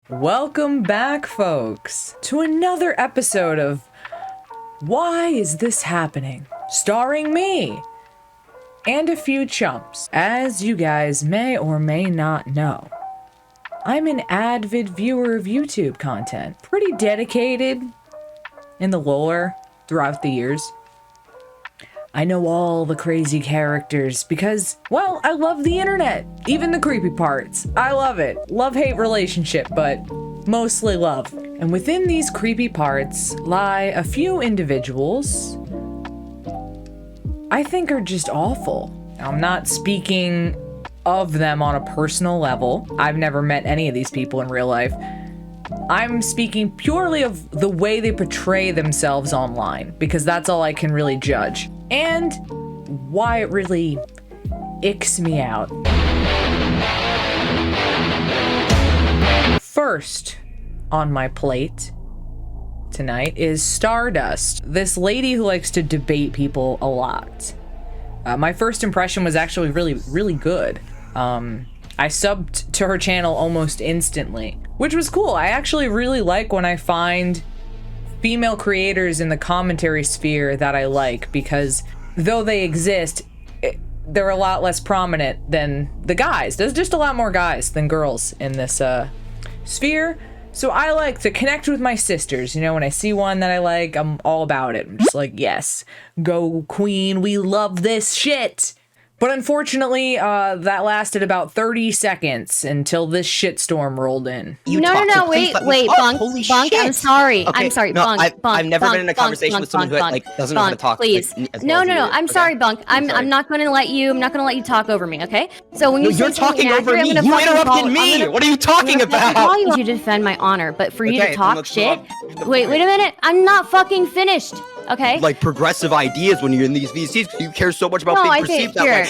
Welcome back, folks, to another episode of Why Is This Happening? Starring me and a few chumps. As you guys may or may not know, I'm an avid viewer of YouTube content, pretty dedicated in the lore throughout the years. I know all the crazy characters because, well, I love the internet, even the creepy parts. I love it. Love-hate relationship, but mostly love. And within these creepy parts lie a few individuals I think are just awful. I'm not speaking of them on a personal level. I've never met any of these people in real life. I'm speaking purely of the way they portray themselves online, because that's all I can really judge. And why it really icks me out. First on my plate tonight is Stardust, this lady who likes to debate people a lot. My first impression was actually really good. I subbed to her channel almost instantly, which was cool. I actually really like when I find female creators in the commentary sphere that I like, because though they exist, they're a lot less prominent than the guys. There's just a lot more guys than girls in this sphere. So I like to connect with my sisters. You know, when I see one that I like, I'm all about it. I'm just like, yes, go queen, we love this shit. But unfortunately, that lasted about 30 seconds until this shitstorm rolled in. Wait, Bunk, I'm sorry. Okay, I'm sorry, no, Bunk. I've never been in a conversation with someone who doesn't know how to talk. Please. No. I'm sorry, Bunk. I'm not going to let you talk over me, okay? So when you say you're talking over inaccurate, me. You interrupted me. What are you talking about? I'm calling you to defend my honor, but for you to talk shit. Wait a minute. I'm not fucking finished. Okay. Like progressive ideas when you're in these VCs, because you care so much about being perceived that way.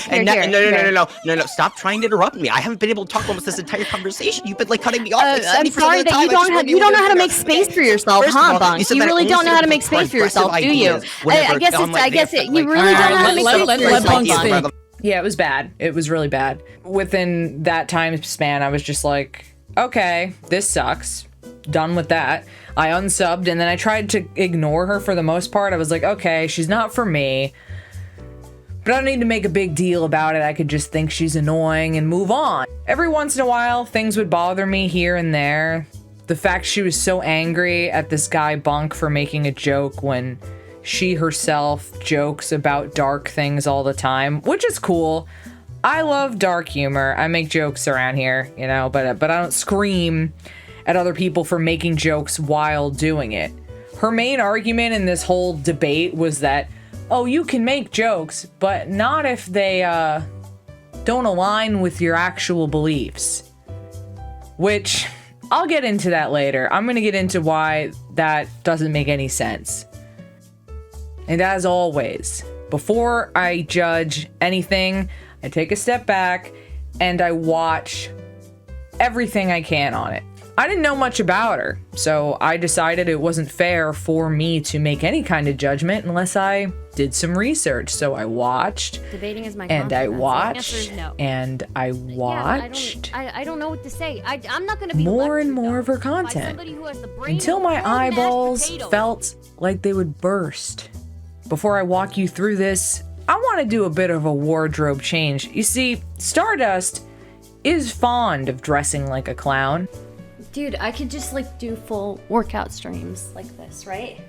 No. Stop trying to interrupt me. I haven't been able to talk almost this entire conversation. You've been like cutting me off. Like 70% I'm sorry of the that time. you don't know how to make space for yourself, huh, Bunk? You really don't know how to make space for yourself, do you? I guess you really don't know how to make space for yourself, Bunk. Yeah, it was bad. It was really bad. Within that time span, I was just like, okay, this sucks. Done with that. I unsubbed, and then I tried to ignore her for the most part. I was like, okay, she's not for me, but I don't need to make a big deal about it. I could just think she's annoying and move on. Every once in a while, things would bother me here and there. The fact she was so angry at this guy Bunk for making a joke when she herself jokes about dark things all the time, which is cool. I love dark humor. I make jokes around here, you know, but I don't scream at other people for making jokes while doing it. Her main argument in this whole debate was that, oh, you can make jokes, but not if they don't align with your actual beliefs. Which, I'll get into that later. I'm gonna get into why that doesn't make any sense. And as always, before I judge anything, I take a step back and I watch everything I can on it. I didn't know much about her, so I decided it wasn't fair for me to make any kind of judgment unless I did some research. So I watched, Debating is my and I constant. watched, No. and I watched I don't know what to say. I'm not going to be more lectured, and more though, of her by content somebody who has the brain until of a my cold mashed eyeballs potato. felt like they would burst. Before I walk you through this, I want to do a bit of a wardrobe change. You see, Stardust is fond of dressing like a clown. Dude, I could just do full workout streams like this, right?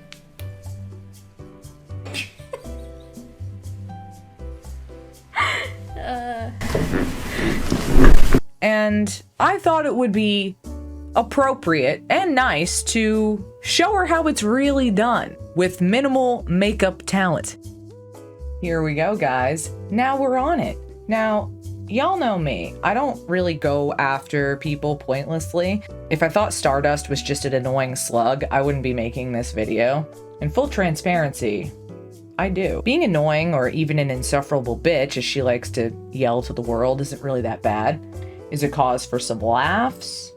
And I thought it would be appropriate and nice to show her how it's really done with minimal makeup talent. Here we go, guys. Now we're on it. Now, y'all know me. I don't really go after people pointlessly. If I thought Stardust was just an annoying slug, I wouldn't be making this video. In full transparency, I do. Being annoying, or even an insufferable bitch, as she likes to yell to the world, isn't really that bad. Is it cause for some laughs?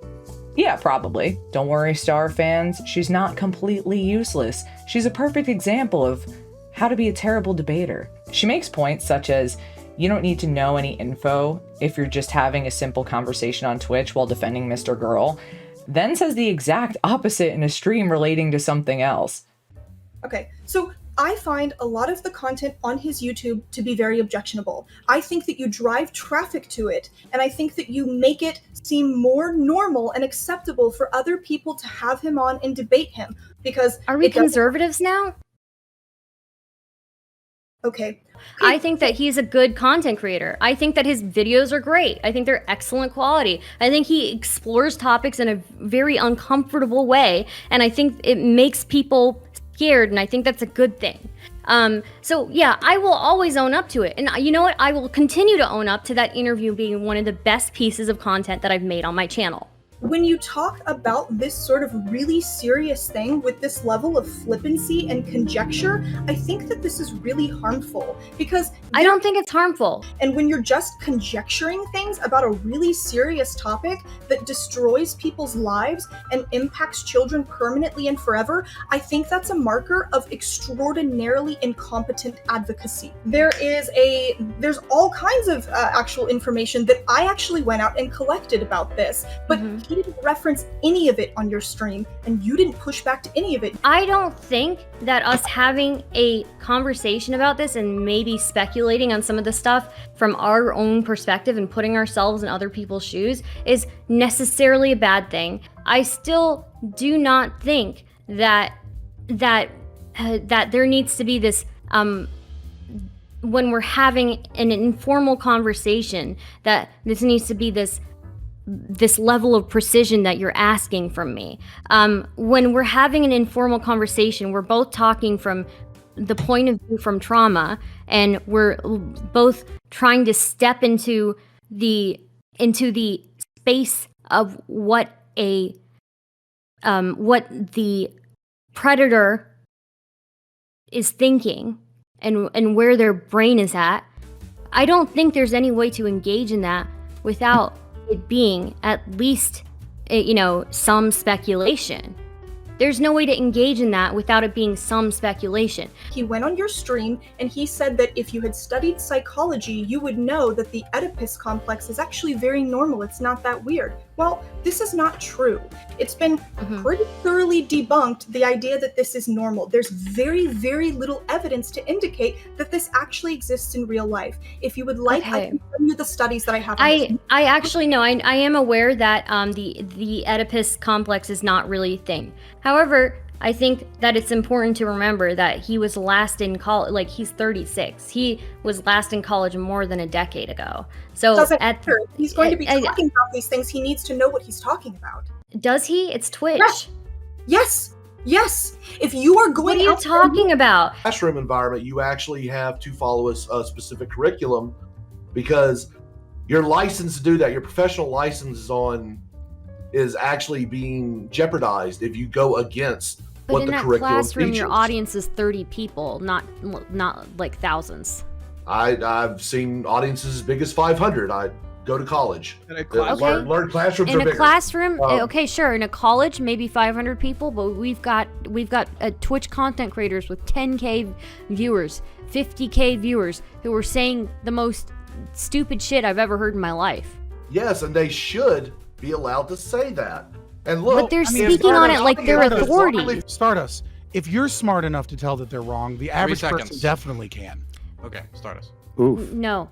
Yeah, probably. Don't worry, Star fans. She's not completely useless. She's a perfect example of how to be a terrible debater. She makes points such as, you don't need to know any info if you're just having a simple conversation on Twitch while defending Mr. Girl. then says the exact opposite in a stream relating to something else. Okay, so I find a lot of the content on his YouTube to be very objectionable. I think that you drive traffic to it, and I think that you make it seem more normal and acceptable for other people to have him on and debate him, because... Are we conservatives now? Okay. I think that he's a good content creator. I think that his videos are great. I think they're excellent quality. I think he explores topics in a very uncomfortable way, and I think it makes people scared, and I think that's a good thing. So yeah, I will always own up to it. And you know what? I will continue to own up to that interview being one of the best pieces of content that I've made on my channel. When you talk about this sort of really serious thing with this level of flippancy and conjecture, I think that this is really harmful, because I don't think it's harmful. And when you're just conjecturing things about a really serious topic that destroys people's lives and impacts children permanently and forever, I think that's a marker of extraordinarily incompetent advocacy. There's all kinds of actual information that I actually went out and collected about this, but he didn't reference any of it on your stream, and you didn't push back to any of it. I don't think that us having a conversation about this and maybe speculating on some of the stuff from our own perspective and putting ourselves in other people's shoes is necessarily a bad thing. I still do not think that there needs to be this when we're having an informal conversation, that this needs to be this level of precision that you're asking from me. When we're having an informal conversation, we're both talking from the point of view from trauma, and we're both trying to step into the space of what the predator is thinking and where their brain is at. I don't think there's any way to engage in that without it being at least, some speculation. There's no way to engage in that without it being some speculation. He went on your stream and he said that if you had studied psychology, you would know that the Oedipus complex is actually very normal. It's not that weird. Well, this is not true. It's been pretty thoroughly debunked, the idea that this is normal. There's very, very little evidence to indicate that this actually exists in real life. If you would like, I can show you the studies that I have. I actually know. I am aware that the Oedipus complex is not really a thing. However, I think that it's important to remember that he was last in college, like he's 36. He was last in college more than a decade ago. So he's going to be talking about these things. He needs to know what he's talking about. Does he? It's Twitch. Yes. If you are going, what are you talking about? Classroom environment, you actually have to follow a specific curriculum, because your license to do that, your professional license is actually being jeopardized if you go against what the curriculum teaches. But in that classroom, your audience is 30 people, not like thousands. I've seen audiences as big as 500. I go to college. In a classroom, learn classrooms in are a bigger. Classroom, okay, sure. In a college, maybe 500 people, but we've got Twitch content creators with 10K viewers, 50K viewers who are saying the most stupid shit I've ever heard in my life. Yes, and they should be allowed to say that. And look, but they're speaking on it like they're authority. Stardust, if you're smart enough to tell that they're wrong, the average person definitely can. Okay, Stardust. Oof. No,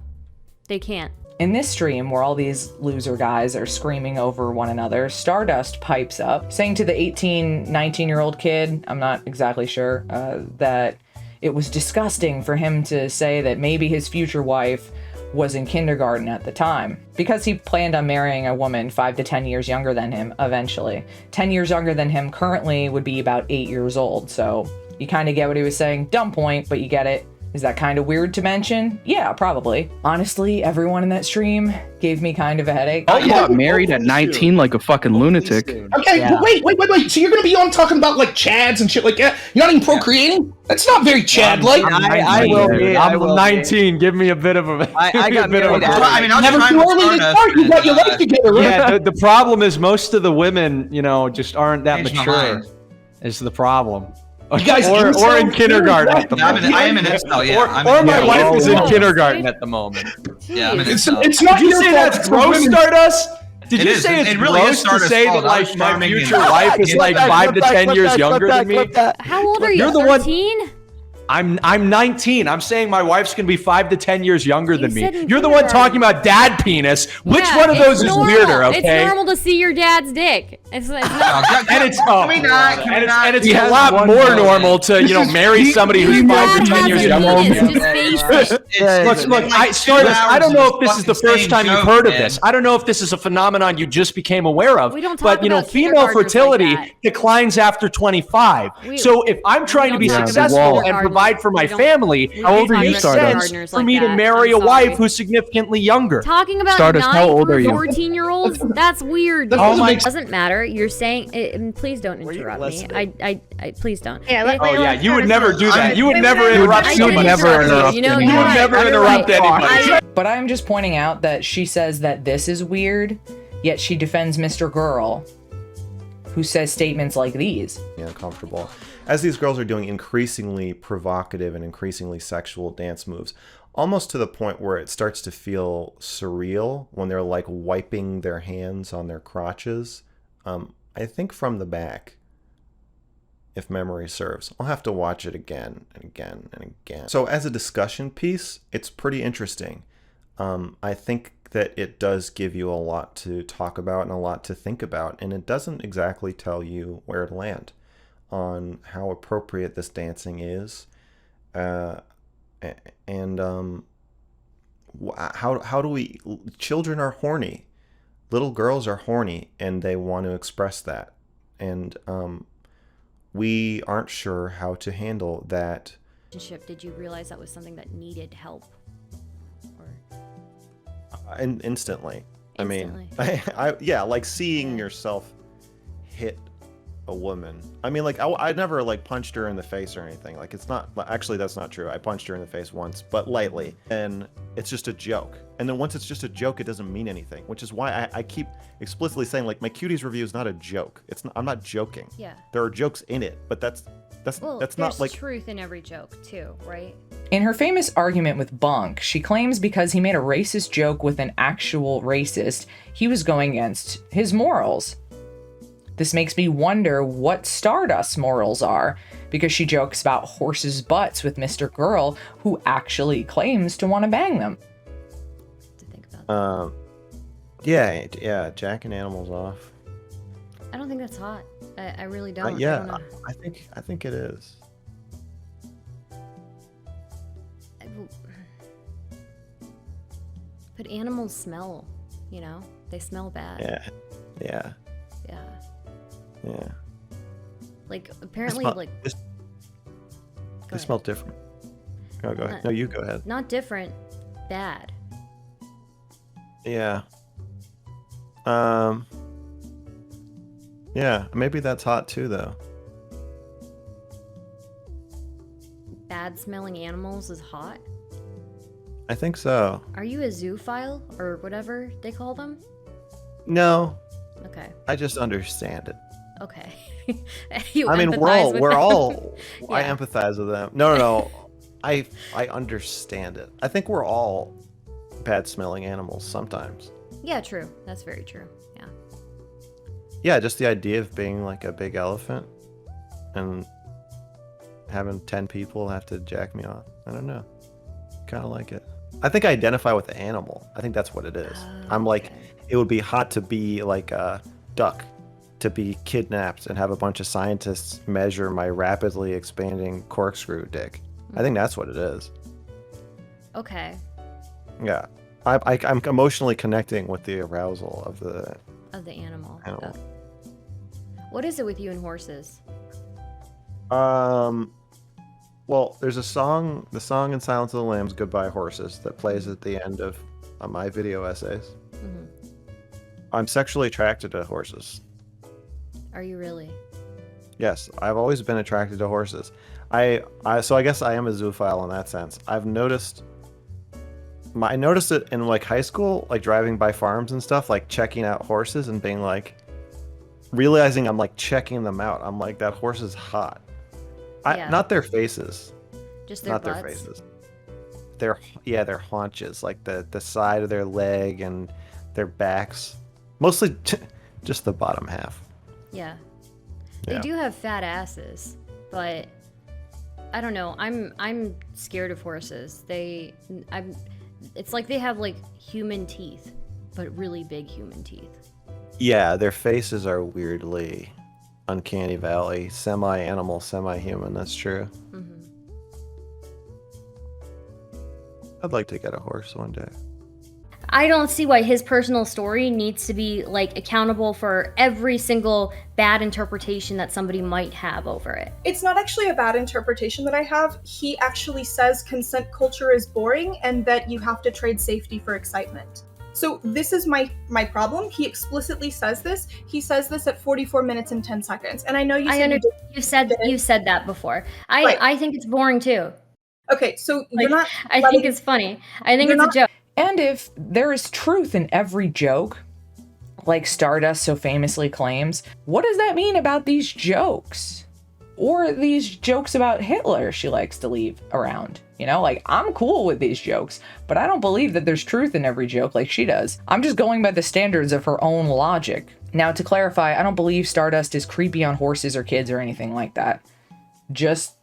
they can't. In this stream, where all these loser guys are screaming over one another, Stardust pipes up, saying to the 19-year-old kid, I'm not exactly sure, that it was disgusting for him to say that maybe his future wife was in kindergarten at the time, because he planned on marrying a woman 5 to 10 years younger than him eventually. 10 years younger than him currently would be about 8 years old, so you kind of get what he was saying. Dumb point, but you get it. Is that kind of weird to mention? Yeah, probably. Honestly, everyone in that stream gave me kind of a headache. Oh, you got married at 19 like a fucking lunatic. Okay, yeah. Wait. So you're gonna be on talking about like Chads and shit like that? You're not even procreating? That's not very Chad-like. I will be. I'm 19. Give me a bit of a. I got married. I mean, never too early to start. You got your life together, right? Yeah. The problem is most of the women, just aren't that mature. Is the problem. You guys or in kindergarten at the moment. I am in incel, yeah. Or my wife is in kindergarten at the moment. Yeah, I'm in It's not. Did you say that's gross, Stardust? Did you say it's really gross to say that like my future wife is like 5 to 10 years younger than me? How old are you? You're the one. 13? I'm 19. I'm saying my wife's gonna be 5 to 10 years younger than me. said You're the one talking about dad penis. Which one of those is weirder? Okay. It's normal to see your dad's dick. It's not. And it's and it's He a has lot one more more. normal to marry somebody who's 5 to 10 years younger. Look, Stardust, I don't know if this is the first time you've heard of this. I don't know if this is a phenomenon you just became aware of. We don't talk But about female kindergartners fertility like that. declines after 25. So if I'm trying to be don't talk about successful and kindergartens. provide for my We don't- family, How old it are you, makes Stardust? sense for me to marry I'm a wife sorry. who's significantly younger. Talking about Stardust, 9 how old through are you? 14-year-olds? That's weird. That doesn't make doesn't matter. You're saying, please don't interrupt me. I please don't. Yeah, Oh yeah, you would never do that. You would never interrupt. I didn't interrupt you. You know, You you're would right. never You're interrupt right. anybody. But I'm just pointing out that she says that this is weird, yet she defends Mr. Girl, who says statements like these. Uncomfortable. As these girls are doing increasingly provocative and increasingly sexual dance moves, almost to the point where it starts to feel surreal when they're like wiping their hands on their crotches. I think from the back, if memory serves. I'll have to watch it again and again and again. So as a discussion piece, it's pretty interesting. I think that it does give you a lot to talk about and a lot to think about, and it doesn't exactly tell you where to land on how appropriate this dancing is, and how do we? Children are horny, little girls are horny, and they want to express that, and we aren't sure how to handle that. Did you realize that was something that needed help? And instantly. I mean, yeah, like seeing yourself hit a woman. I mean, like I never like punched her in the face or anything. Like it's not, actually that's not true. I punched her in the face once, but lightly, and it's just a joke. And then once it's just a joke, it doesn't mean anything, which is why I keep explicitly saying like my Cuties review is not a joke. I'm not joking. Yeah. There are jokes in it, but that's not like truth in every joke too, right? In her famous argument with Bunk, she claims because he made a racist joke with an actual racist, he was going against his morals. This makes me wonder what Stardust's morals are, because she jokes about horses' butts with Mr. Girl, who actually claims to want to bang them. To think about. Yeah, jacking animals off. I don't think that's hot. I really don't. Yeah, I think it is. But animals smell, they smell bad. Yeah. Like apparently, they smell different. Oh, go ahead. No, you go ahead. Not different, bad. Yeah. Yeah, maybe that's hot too, though. Bad smelling animals is hot? I think so. Are you a zoophile or whatever they call them? No. Okay. I just understand it. Okay. I mean, we're all. Yeah. I empathize with them. No. I understand it. I think we're all bad smelling animals sometimes. Yeah, true. That's very true. Yeah. Yeah, just the idea of being like a big elephant and having 10 people have to jack me off. I don't know. Kind of like it. I think I identify with the animal. I think that's what it is. I'm like, it would be hot to be like a duck, to be kidnapped and have a bunch of scientists measure my rapidly expanding corkscrew dick. I think that's what it is. Okay. Yeah. I'm emotionally connecting with the arousal of the animal. Okay. What is it with you and horses? Well, there's a song, the song in Silence of the Lambs, Goodbye Horses, that plays at the end of my video essays. Mm-hmm. I'm sexually attracted to horses. Are you really? Yes, I've always been attracted to horses. So I guess I am a zoophile in that sense. I noticed it in like high school, like driving by farms and stuff, like checking out horses and being like, realizing I'm like checking them out. I'm like, that horse is hot. Not their faces. Just their butts? Their faces. Their haunches, like the side of their leg and their backs. Mostly just the bottom half. Yeah. They do have fat asses, but I don't know. I'm scared of horses. It's like they have like human teeth, but really big human teeth. Yeah, their faces are weirdly uncanny valley, semi-animal, semi-human. That's true. Mm-hmm. I'd like to get a horse one day. I don't see why his personal story needs to be like accountable for every single bad interpretation that somebody might have over it. It's not actually a bad interpretation that I have. He actually says consent culture is boring and that you have to trade safety for excitement. So this is my problem. He explicitly says this. He says this at 44 minutes and 10 seconds. And I know you said that before. I think it's boring too. Okay, so you're not. I think it's funny. I think it's a joke. And if there is truth in every joke, like Stardust so famously claims, what does that mean about these jokes? Or these jokes about Hitler she likes to leave around? You know, like, I'm cool with these jokes, but I don't believe that there's truth in every joke like she does. I'm just going by the standards of her own logic. Now, to clarify, I don't believe Stardust is creepy on horses or kids or anything like that. Just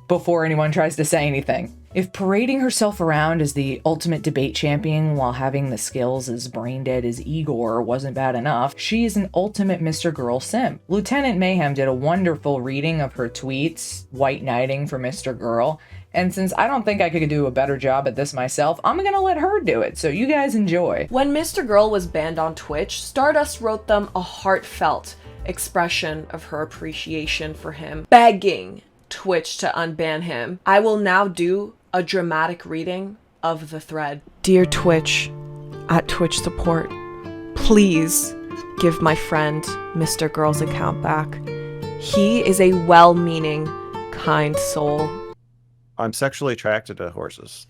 before anyone tries to say anything. If parading herself around as the ultimate debate champion while having the skills as brain dead as Igor wasn't bad enough, she is an ultimate Mr. Girl simp. Lieutenant Mayhem did a wonderful reading of her tweets, white knighting for Mr. Girl, and since I don't think I could do a better job at this myself, I'm gonna let her do it, so you guys enjoy. When Mr. Girl was banned on Twitch, Stardust wrote them a heartfelt expression of her appreciation for him, begging Twitch to unban him. I will now do a dramatic reading of the thread. Dear Twitch, at Twitch support, please give my friend Mr. Girl's account back. He is a well-meaning, kind soul. I'm sexually attracted to horses.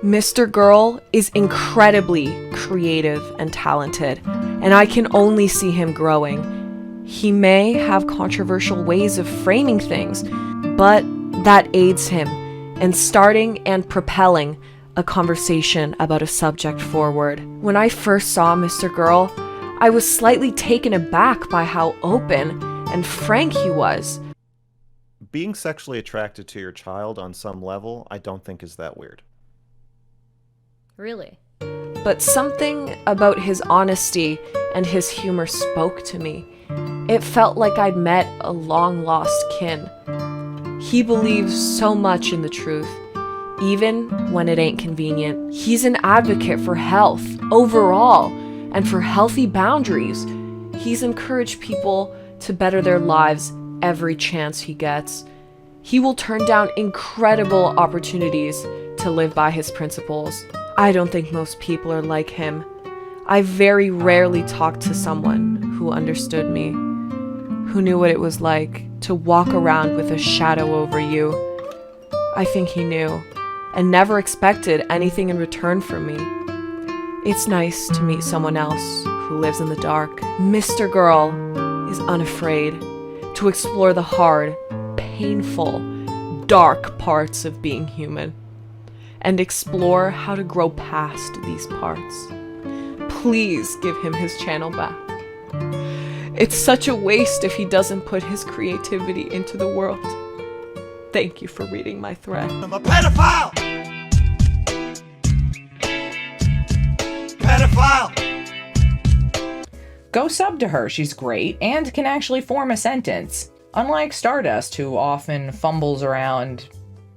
Mr. Girl is incredibly creative and talented, and I can only see him growing. He may have controversial ways of framing things, but that aids him in starting and propelling a conversation about a subject forward. When I first saw Mr. Girl, I was slightly taken aback by how open and frank he was. Being sexually attracted to your child on some level, I don't think is that weird. Really? But something about his honesty and his humor spoke to me. It felt like I'd met a long-lost kin. He believes so much in the truth, even when it ain't convenient. He's an advocate for health overall and for healthy boundaries. He's encouraged people to better their lives every chance he gets. He will turn down incredible opportunities to live by his principles. I don't think most people are like him. I very rarely talked to someone who understood me, who knew what it was like to walk around with a shadow over you. I think he knew, and never expected anything in return from me. It's nice to meet someone else who lives in the dark. Mr. Girl is unafraid to explore the hard, painful, dark parts of being human, and explore how to grow past these parts. Please give him his channel back. It's such a waste if he doesn't put his creativity into the world. Thank you for reading my thread. I'm a pedophile! Pedophile! Go sub to her, she's great, and can actually form a sentence. Unlike Stardust, who often fumbles around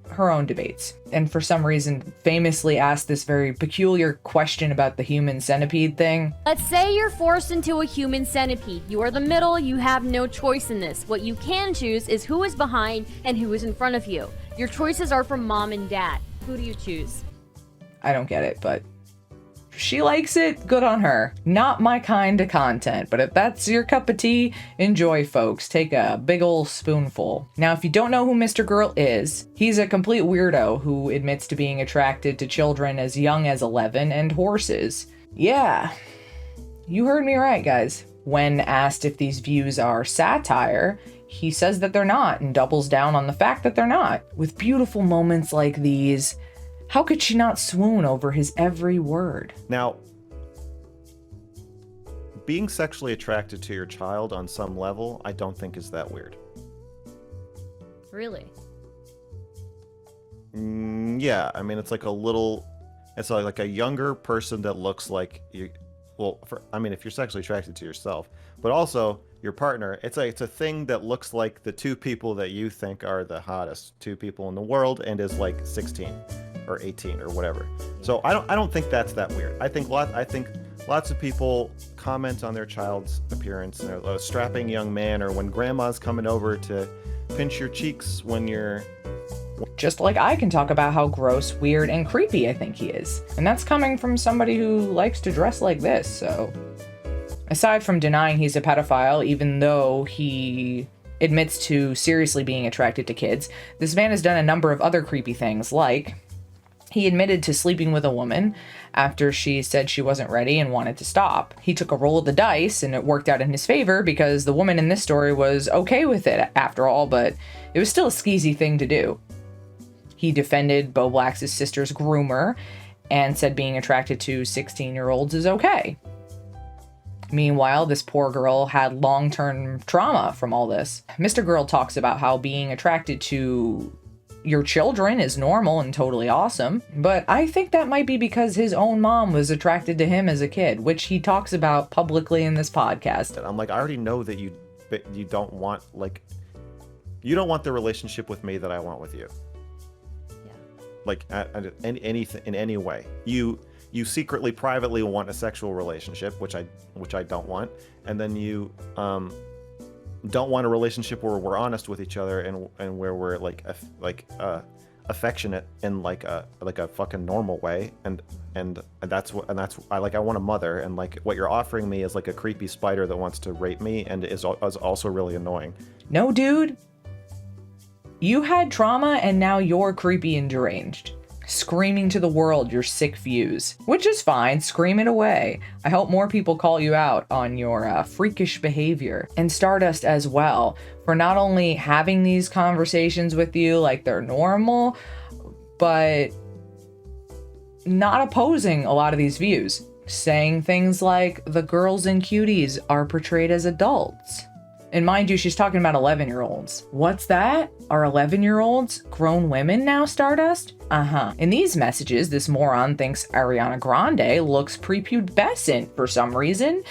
her own debates, and for some reason famously asked this very peculiar question about the human centipede thing. Let's say you're forced into a human centipede. You are the middle, you have no choice in this. What you can choose is who is behind and who is in front of you. Your choices are from mom and dad. Who do you choose? I don't get it, but she likes it, good on her. Not my kind of content, but if that's your cup of tea, enjoy, folks. Take a big ol' spoonful. Now, if you don't know who Mr. Girl is, he's a complete weirdo who admits to being attracted to children as young as 11 and horses. Yeah, you heard me right, guys. When asked if these views are satire, he says that they're not and doubles down on the fact that they're not. With beautiful moments like these, how could she not swoon over his every word? Now, being sexually attracted to your child on some level, I don't think is that weird. Really? Yeah, I mean, it's like it's like a younger person that looks like you. Well, if you're sexually attracted to yourself, but also your partner, it's a thing that looks like the two people that you think are the hottest two people in the world, and is like 16 or 18 or whatever. So I don't think that's that weird. I think lots of people comment on their child's appearance, and a strapping young man, or when grandma's coming over to pinch your cheeks when you're. Just like I can talk about how gross, weird, and creepy I think he is. And that's coming from somebody who likes to dress like this, so. Aside from denying he's a pedophile, even though he admits to seriously being attracted to kids, this man has done a number of other creepy things, like he admitted to sleeping with a woman after she said she wasn't ready and wanted to stop. He took a roll of the dice, and it worked out in his favor because the woman in this story was okay with it after all, but it was still a skeezy thing to do. He defended Bo Black's sister's groomer and said being attracted to 16-year-olds is okay. Meanwhile, this poor girl had long-term trauma from all this. Mr. Girl talks about how being attracted to your children is normal and totally awesome, but I think that might be because his own mom was attracted to him as a kid, which he talks about publicly in this podcast. I'm like, I already know that you don't want, you don't want the relationship with me that I want with you. Like in any way, you secretly, privately want a sexual relationship, which I don't want, and then you don't want a relationship where we're honest with each other and where we're affectionate in like a fucking normal way, and that's I want a mother, and like what you're offering me is like a creepy spider that wants to rape me and is also really annoying. No, dude. You had trauma and now you're creepy and deranged. Screaming to the world your sick views. Which is fine, scream it away. I hope more people call you out on your freakish behavior. And Stardust as well, for not only having these conversations with you like they're normal, but not opposing a lot of these views. Saying things like, the girls in Cuties are portrayed as adults. And mind you, she's talking about 11-year-olds. What's that? Are 11-year-olds grown women now, Stardust? Uh-huh. In these messages, this moron thinks Ariana Grande looks prepubescent for some reason.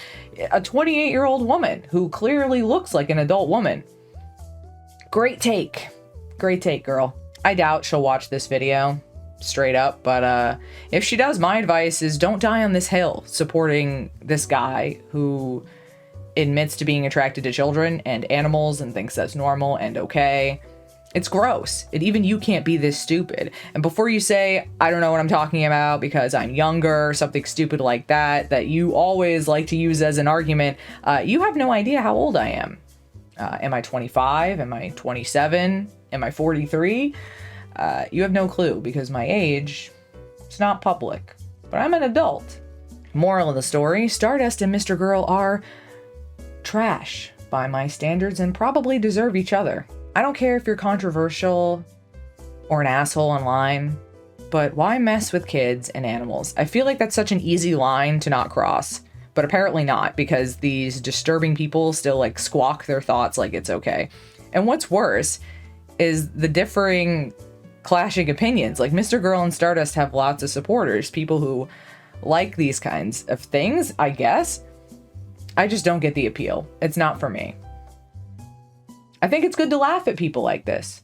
A 28-year-old woman who clearly looks like an adult woman. Great take. Great take, girl. I doubt she'll watch this video, straight up, but if she does, my advice is don't die on this hill supporting this guy who admits to being attracted to children and animals and thinks that's normal and okay. It's gross. And even you can't be this stupid. And before you say, I don't know what I'm talking about because I'm younger or something stupid like that you always like to use as an argument, you have no idea how old I am. Am I 25? Am I 27? Am I 43? You have no clue because my age is not public. But I'm an adult. Moral of the story, Stardust and Mr. Girl are trash by my standards and probably deserve each other. I don't care if you're controversial or an asshole online, but why mess with kids and animals? I feel like that's such an easy line to not cross, but apparently not, because these disturbing people still squawk their thoughts like it's okay. And what's worse is the differing, clashing opinions. Like Mr. Girl and Stardust have lots of supporters, people who like these kinds of things, I guess. I just don't get the appeal. It's not for me. I think it's good to laugh at people like this.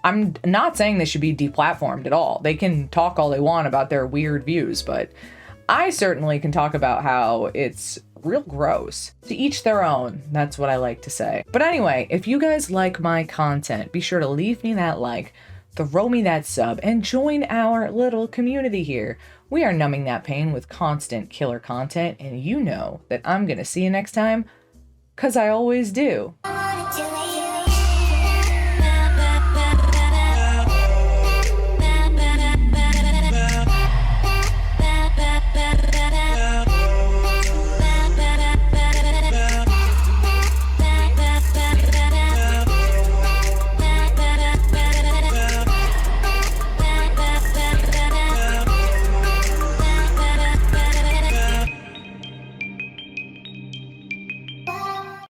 I'm not saying they should be deplatformed at all. They can talk all they want about their weird views, but I certainly can talk about how it's real gross. To each their own, that's what I like to say. But anyway, if you guys like my content, be sure to leave me that like, throw me that sub, and join our little community here. We are numbing that pain with constant killer content, and you know that I'm gonna see you next time, 'cause I always do.